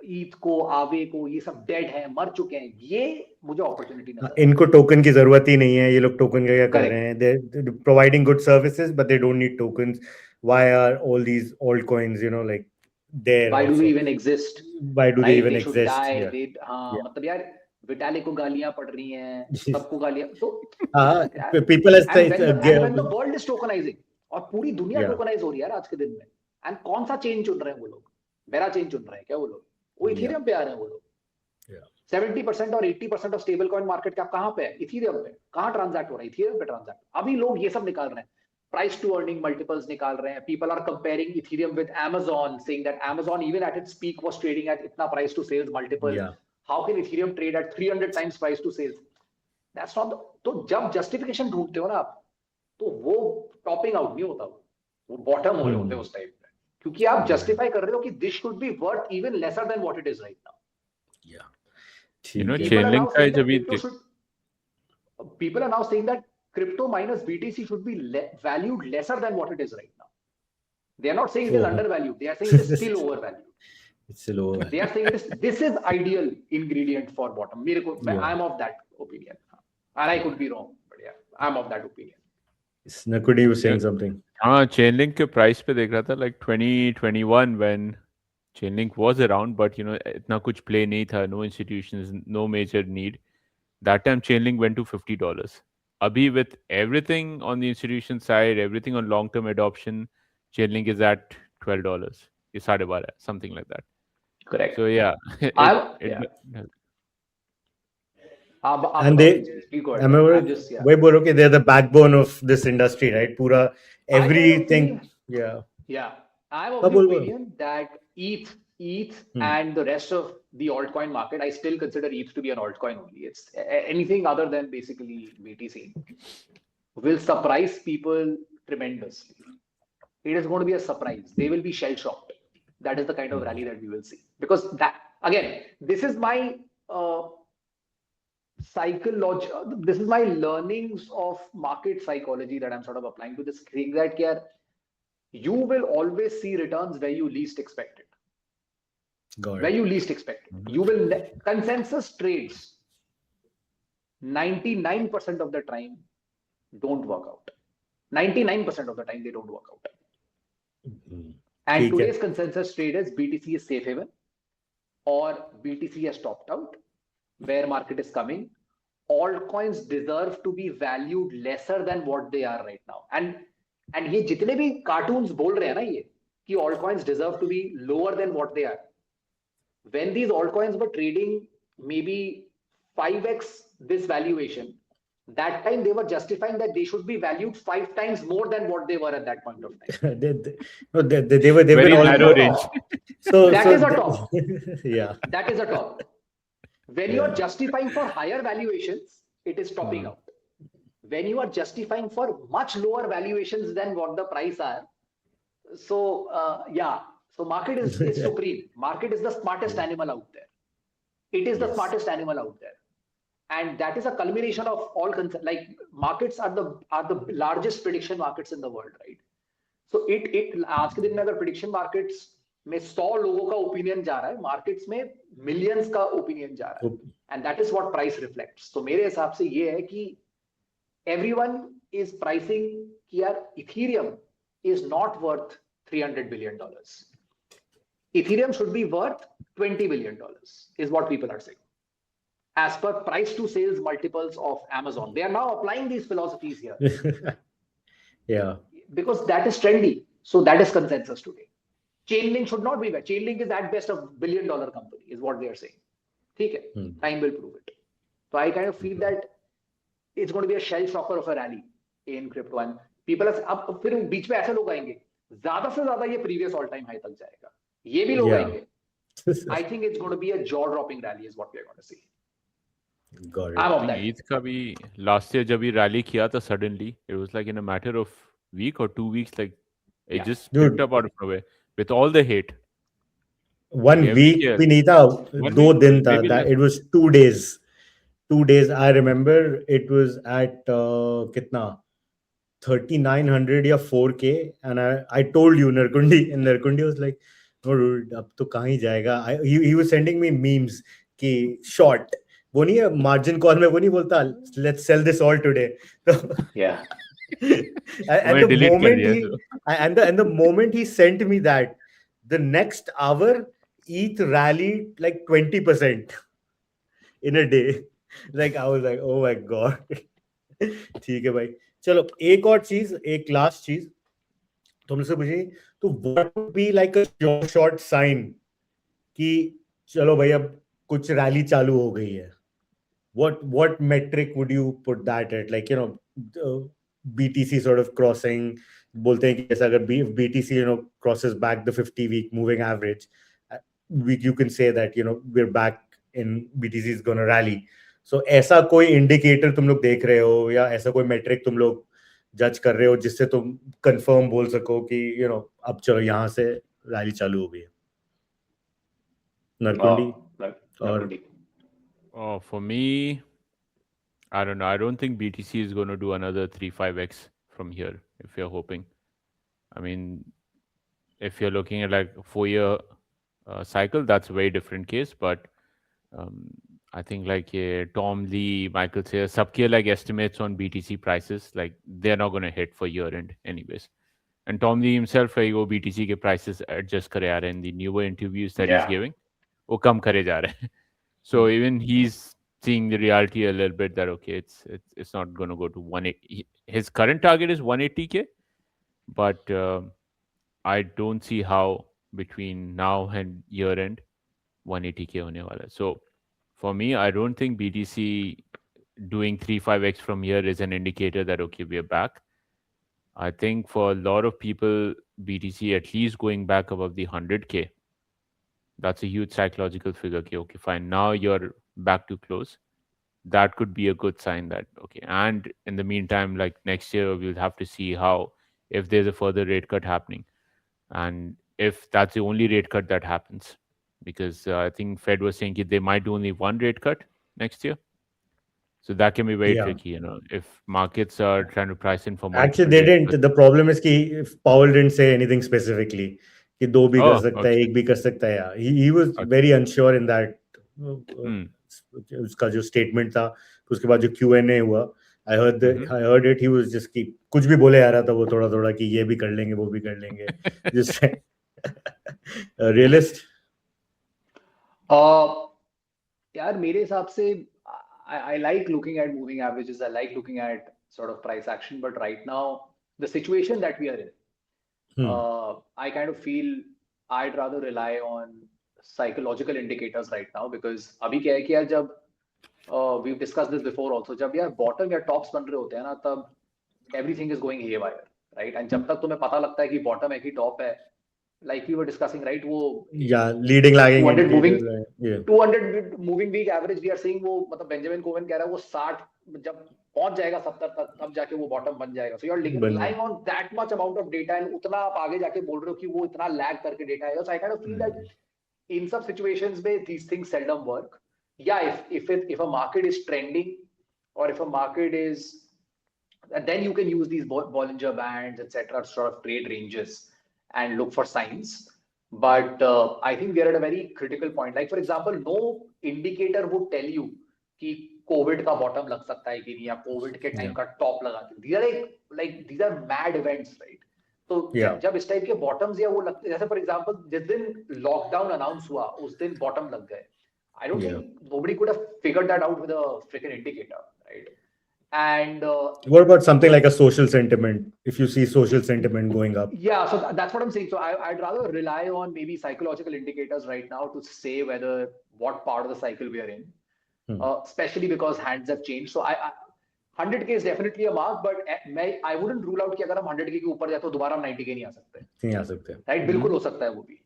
ईथ को, आवे को, ये सब डेड है, मर चुके हैं। ये मुझे अपॉर्चुनिटी नजर इनको टोकन की जरूरत ही नहीं है, ये लोग टोकन का क्या कर Correct. रहे हैं? They're providing good services but they don't need tokens. Why are all these altcoins, like there? Why do also? we even exist? Why do they Right? even They should exist? die. Yeah. हाँ, Yeah. मतलब यार Vitalik को गालियां पड़ रही हैं, सबको गालियां, तो People as when the world is tokenizing और पूरी दुनिया Yeah. टोकनाइज हो रही है यार आज के दिन में, एंड कौन सा चेन चुन रहे हैं वो लोग? मेरा चेन चुन रहे हैं क्या वो लोग? वो Yeah. इथेरियम पे आ रहे हैं वो लोग। Yeah. 70% और 80% of stable coin market cap कहाँ पे है? इथेरियम पे। कहाँ ट्रांजैक्ट हो रहा है? इथेरियम पे ट्रांजैक्ट। अभी लोग ये सब निकाल रहे हैं, प्राइस टू अर्निंग मल्टीपल्स निकाल रहे हैं। People are comparing Ethereum with Amazon, saying that Amazon even at its peak was trading at इतना price to sales multiple. Yeah. How can Ethereum trade at 300 times price to sales? That's not the, तो जब justification ढूंढते हो ना आप, तो वो topping out नहीं होता, वो बॉटम हो रहे होते हैं उस टाइप पे, क्योंकि आप जस्टिफाई कर रहे हो कि this should be worth even lesser than what it is right now. You know, ठीक है। Chainlink का जब People are now saying that crypto minus BTC should be valued lesser than what it is right now. They are not saying it is undervalued. They are saying it is still overvalued. It's still over. They are saying this is ideal ingredient for bottom. मेरे को, I am of that opinion, and I could be wrong, but yeah, I am of that opinion. Nakudi was saying something. हाँ, Chainlink के price पे देख रहा था, like 2021 when Chainlink was around, but इतना कुछ play नहीं था, no institutions, no major need. That time Chainlink went to $50. Abhi with everything on the institution side, everything on long-term adoption, Chainlink is at $12. It's something like that. Correct. So yeah, And वही बोलो कि they're the backbone of this industry, right? पूरा everything. Yeah. I'm of the opinion that ETH and the rest of the altcoin market, I still consider ETH to be an altcoin only. It's anything other than basically BTC will surprise people tremendously. It is going to be a surprise. They will be shell shocked. That is the kind of rally that we will see. Because that, again, this is my psychology. This is my learnings of market psychology that I'm sort of applying to this thing, that you will always see returns where you least expect it. Where you least expect it. You will consensus trades 99% of the time don't work out. 99% of the time they don't work out. And today's consensus trade is BTC is safe haven, or BTC has topped out, bear market is coming. Altcoins deserve to be valued lesser than what they are right now. And ये जितने भी cartoons बोल रहे हैं ना ये कि altcoins deserve to be lower than what they are. When these altcoins were trading maybe 5x this valuation, that time they were justifying that they should be valued 5 times more than what they were at that point of time. they were very narrow range. That is a top. Yeah. That is a top. When you are justifying for higher valuations, it is topping out. When you are justifying for much lower valuations than what the price are, so market is supreme. Market is the smartest animal out there. It is the smartest animal out there, and that is a culmination of all like markets are the largest prediction markets in the world, right? So आज के दिन में अगर prediction markets में 100 लोगों का opinion जा रहा है, मार्केट्स में मिलियंस का ओपिनियन जा रहा है, and that is what price reflects. तो मेरे हिसाब से ये है कि एवरीवन इज प्राइसिंग कि यार Ethereum is not worth $300 billion. Ethereum should be worth $20 billion is what people are saying, as per price to sales multiples of Amazon. They are now applying these philosophies here. Yeah, because that is trendy. So that is consensus today. Chainlink should not be bad. Chainlink is at best a $1 billion company, is what they are saying. ठीक है, time will prove it. So I kind of feel that it's going to be a shell shocker of a rally in crypto, and people are अब फिर बीच में ऐसे लोग आएंगे, ज्यादा से ज्यादा ये previous all time high तक जाएगा, ये भी लोग आएंगे. I think it's going to be a jaw dropping rally is what we are going to see. Got it. I'm of that. ETH का भी last year जब ये rally किया था, suddenly it was like in a matter of week or 2 weeks, like it Yeah. just Dude. picked up out of nowhere with all the hate. 1 Every week year. भी नहीं था, 1 2 week, दिन था. maybe That less. it was 2 days. 2 days. I remember it was at कितना 3900 या 4K, and I told you Narkundi, and Narkundi was like, no dude, अब तो कहाँ ही जाएगा. He was sending me memes कि short, वो नहीं है margin call में, वो नहीं बोलता let's sell this all today. Yeah. and the moment he sent me that, the next hour ETH rallied like 20% in a day. Like I was like, oh my god. ठीक है भाई, चलो एक और चीज, एक लास्ट चीज तुमसे पूछी, तो what would be like a short sign कि चलो भाई अब कुछ रैली चालू हो गई है? What metric would you put that at? Like, you know, BTC sort of crossing, बोलते हैं कि जैसे अगर BTC, you know, crosses back the 50-week moving average, you can say that, you know, we're back in BTC is going to rally. So ऐसा कोई indicator तुम लोग देख रहे हो, या ऐसा कोई मेट्रिक तुम लोग जज कर रहे हो जिससे तुम कंफर्म बोल सको कि you know अब चलो यहाँ से रैली चालू हो गई है? नरकुंडी और For me, I don't know. I don't think BTC is going to do another 3-5x from here if you're hoping. I mean, if you're looking at like a 4-year cycle, that's a very different case. But I think like Tom Lee, Michael Sayer, सबके like estimates on BTC prices, like they're not going to hit for year end anyways. And Tom Lee himself, वो BTC के prices adjust करे आ रहे हैं in the newer interviews that he's giving, वो कम करे जा रहे हैं. So even he's seeing the reality a little bit that okay, it's not going to go to 180. His current target is 180K, but I don't see how between now and year end 180K होने वाला. So for me, I don't think BTC doing 3-5x from here is an indicator that okay, we are back. I think for a lot of people, BTC at least going back above the 100K. That's a huge psychological figure. Okay, fine. Now you're back to close. That could be a good sign that, okay. And in the meantime, like next year, we'll have to see how, if there's a further rate cut happening. And if that's the only rate cut that happens, because I think Fed was saying they might do only one rate cut next year. So that can be very tricky, you know, if markets are trying to price in for Actually, they didn't. The problem is कि Powell didn't say anything specifically. कि दो भी कर सकता है, एक भी कर सकता है. He was very unsure in that. उसका जो statement था, उसके बाद जो Q&A हुआ, I heard it. He was just कि कुछ भी बोले आ रहा था वो थोड़ा कि ये भी कर लेंगे, वो भी कर लेंगे. Just realist. यार मेरे हिसाब से I like looking at moving averages. I like looking at sort of price action. But right now, the situation that we are in, I kind of feel I'd rather rely on psychological indicators right now, because अभी क्या है कि यार जब we've discussed this before also, जब यार bottom या tops बन रहे होते हैं ना, तब everything is going haywire, right? And जब तक तुम्हें पता लगता है कि bottom है कि top है, like we were discussing, right? वो leading lagging 200 moving, 200 moving week average we are seeing, वो मतलब बेंजामिन कोवन कह रहा है वो 60 जब पहुंच जाएगा 70 तक, तब जाके वो बॉटम बन जाएगा. So you are relying on that much amount of data, and उतना आप आगे जाके बोल रहे हो कि वो इतना लैग करके डेटा आएगा. So I kind of feel that in some situations में these things seldom work. Yeah, if a market is trending, or if a market is, then you can use these Bollinger Bands, etc., sort of trade ranges and look for signs. But I think we are at a very critical point. Like for example, no indicator would tell you कि COVID का bottom लग सकता है कि नहीं, या COVID के time का top लगा. These are like these are mad events, right? तो जब इस टाइप के bottoms या वो लगते, जैसे for example जिस दिन lockdown announce हुआ उस दिन bottom लग गए. I don't think nobody could have figured that out with a freaking indicator, right? And What about something like a social sentiment? If you see social sentiment going up, yeah, so that's what I'm saying. So I'd rather rely on maybe psychological indicators right now to say whether what part of the cycle we are in, especially because hands have changed. So I 100K is definitely a mark, but I wouldn't rule out कि अगर हम 100K के ऊपर जाए तो दोबारा हम 90K नहीं आ सकते, नहीं आ सकते. right? बिल्कुल हो सकता है वो भी.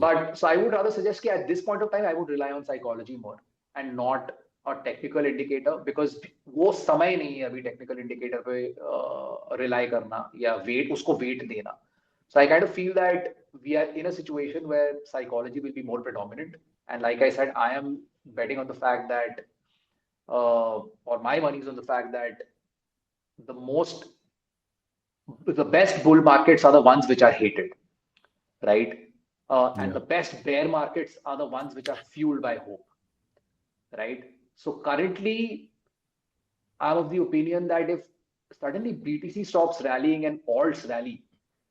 But so I would rather suggest कि at this point of time I would rely on psychology more and not a technical indicator, because वो समय नहीं है अभी technical indicator पे rely करना या उसको weight देना. So I kind of feel that we are in a situation where psychology will be more predominant. And like I said, I am betting on the fact that, or my money is on the fact that the best bull markets are the ones which are hated, right? And the best bear markets are the ones which are fueled by hope, right? So currently, I'm of the opinion that if suddenly BTC stops rallying and alts rally,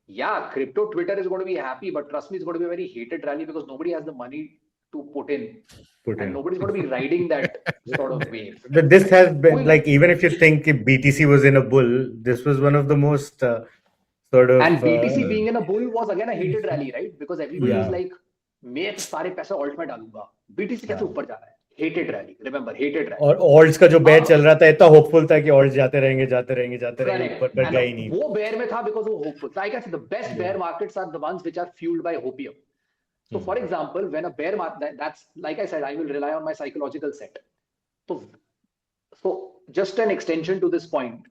yeah, crypto Twitter is going to be happy, but trust me, it's going to be a very hated rally because nobody has the money to put in. And nobody's going to be riding that sort of wave. But this has been Well, like, even if you think if BTC was in a bull, this was one of the most sort of. And BTC being in a bull was again a hated rally, right? Because everybody was Yeah. like, मैं तो सारे पैसे alt में डालूंगा. BTC कैसे ऊपर जा रहा है? Hated rally. Remember, hated rally. और ऑल्ट्स का जो बेयर चल रहा था, इतना होपफुल था कि ऑल्ट्स जाते रहेंगे Correct. ऊपर पर गया ही नहीं. वो bear में था because वो hopeful. Like I said, the best bear markets are the ones which are fueled by hopium. So, for example, when a bear market, that's like I said, I will rely on my psychological set. So just an extension to this point,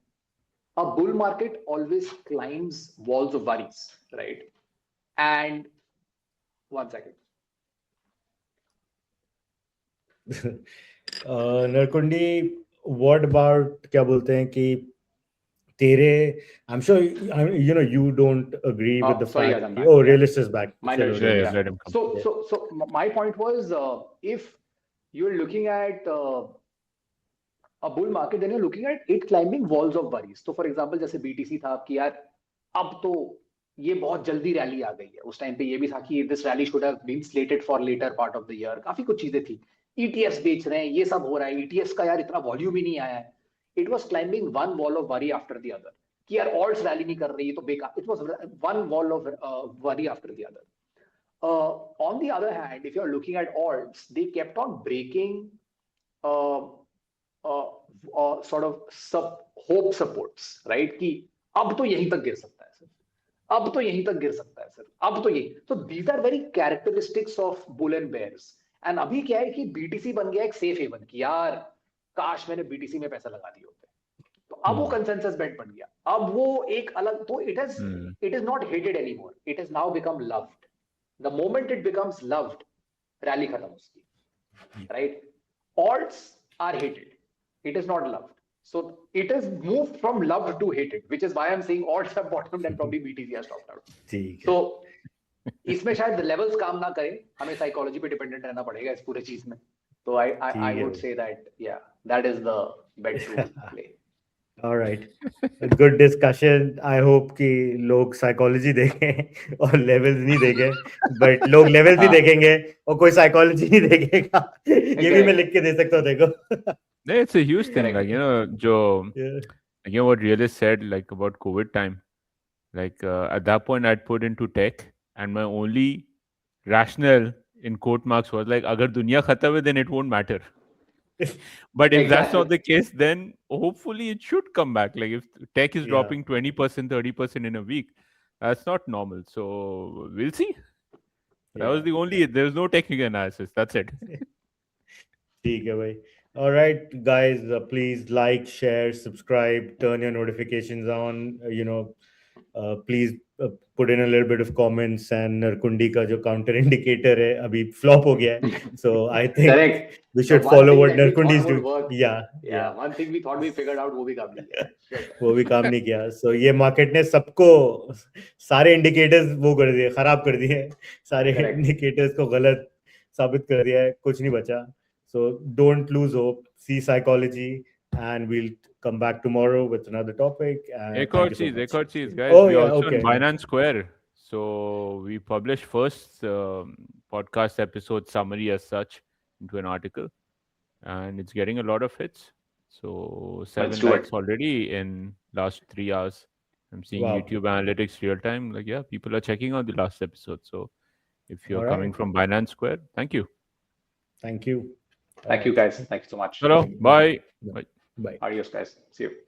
a bull market always climbs walls of worries, right? And one second. नरकुंडी, what about क्या बोलते हैं कि तेरे, I'm sure you don't agree with the sorry, fact. guys, I'm back. Oh, Yeah. Realist is back. My Chalo, little- Yeah, let him come. So my point was, if you're looking at a bull market, then you're looking at it climbing walls of worries. So, for example, जैसे BTC था कि यार अब तो ये बहुत जल्दी rally आ गई है. उस टाइम पे ये भी था कि this rally should have been slated for later part of the year. काफी कुछ चीजें थी. ETFs बेच रहे हैं, ये सब हो रहा है. ETFs का यार इतना वॉल्यूम ही नहीं आया है. It was climbing one wall of worry after the other. कि यार ऑल्ट्स रैली नहीं कर रही है तो बेकार. It was one wall of worry after the other. On the other hand, if you're looking at alts, they kept on breaking sort of hope supports, right? कि अब तो यहीं तक गिर सकता है सर, अब तो यहीं तक गिर सकता है सर, अब तो यही. So these are very characteristics of bull and bears. And अभी क्या है कि BTC बन गया एक safe haven कि यार काश मैंने BTC में पैसा लगा दिए होते. तो अब वो consensus bet बन गया. अब वो एक अलग, तो it is not hated anymore. It has now become loved. The moment it becomes loved, rally खत्म उसकी, right? Alts are hated. It is not loved. So it has moved from loved to hated, which is why I'm saying alts have bottomed and probably BTC has topped out. ठीक है. So इसमें शायद levels काम ना करें, हमें psychology पे dependent रहना पड़ेगा इस पूरे चीज में. So I would say that, yeah, that is the bet to play. All right. A good discussion. I hope कि लोग psychology देखें और levels नहीं देखें, but लोग levels भी देखेंगे और कोई psychology नहीं देखेगा. ये भी मैं लिख के दे सकता हूँ, देखो. Yeah, it's a huge thing. Like, Joe, Yeah. again, what Realist said, like about COVID time, like at that point, I'd put into tech, and my only rationale in quote marks was like, agar dunya khatam hai, then it won't matter. But if that's not the case, then hopefully it should come back. Like if tech is dropping 20%, 30% in a week, that's not normal. So we'll see. That was the only, there's no technical analysis. That's it. ठीक है भाई. All right, guys, please like, share, subscribe, turn your notifications on. Please put in a little bit of comments. And Narkundi का जो counter indicator है अभी flop हो गया है. So I think Correct. we should The one follow thing what that we Narkundi is thought would doing. work. Yeah. One thing we thought we figured out, वो भी काम नहीं किया. Shit. वो भी काम नहीं किया. So ये market ने सबको सारे indicators वो कर दिए, खराब कर दिए. सारे Correct. indicators को गलत साबित कर दिया है. कुछ नहीं बचा. So don't lose hope. See psychology, and we'll come back tomorrow with another topic. And Ek thank you aur so cheez, much. guys. Oh, We yeah, also okay. on Binance Square. So we publish first podcast episode summary as such into an article, and it's getting a lot of hits. So 7 do it. likes already in last 3 hours. I'm seeing Wow. YouTube analytics real time. Like, yeah, people are checking out the last episode. So if you're All coming right. from Binance Square, thank you. Thank you. Thank you, guys. Thank you so much. Hello. Bye. Bye. Bye. Bye. Adios, guys. See you.